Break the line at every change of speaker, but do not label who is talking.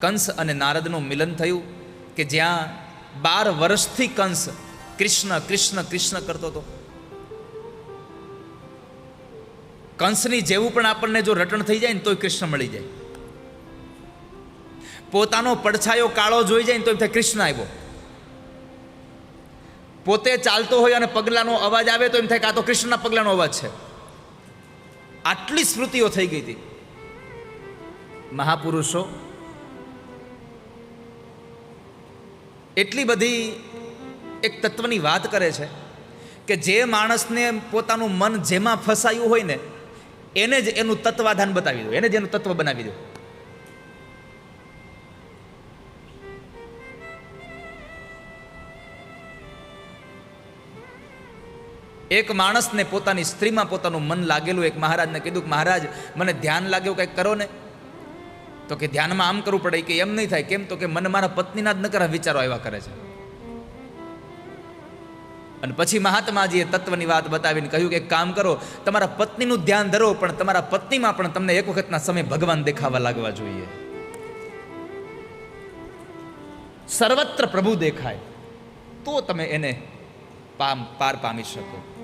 કંસ અને નારદનું મિલન થયું કે જ્યાં 12 વર્ષથી કંસ કૃષ્ણ કૃષ્ણ કૃષ્ણ કરતો હતો. કંસની જેવું પણ આપણને જો રટણ થઈ જાય ને તોય કૃષ્ણ મળી જાય. પોતાનો પડછાયો કાળો જોઈ જાય ને તો એમ થાય કૃષ્ણ આવ્યો. પોતે ચાલતો હોય અને પગલાનો અવાજ આવે તો એમ થાય કે આ તો કૃષ્ણના પગલાનો અવાજ છે. આટલી સ્મૃતિઓ થઈ ગઈ હતી. મહાપુરુષો એટલી બધી એક તત્વની વાત કરે છે કે જે માણસને પોતાનું મન જેમાં ફસાયું હોય ને એને જ એનું તત્વાધાન બતાવી દો, એને જ એનું તત્વ બનાવી દો. એક માણસને પોતાની સ્ત્રીમાં પોતાનું મન લાગેલું એક મહારાજને કીધું કે મહારાજ મને ધ્યાન લાગ્યું, કંઈક કરો ને. તો કે ધ્યાનમાં આમ કરવું પડે કે એમ નહીં થાય. કેમ? તો કે મને મારા પત્નીના જ નકરા વિચારો આવ્યા કરે છે. અને પછી મહાત્માજીએ તત્વની વાત બતાવીને કહ્યું કે એક કામ કરો, તમારા પત્નીનું ધ્યાન ધરો પણ તમારા પત્નીમાં પણ તમને એક વખતના સમય ભગવાન દેખાવા લાગવા જોઈએ. સર્વત્ર પ્રભુ દેખાય તો તમે એને પાર પામી શકો.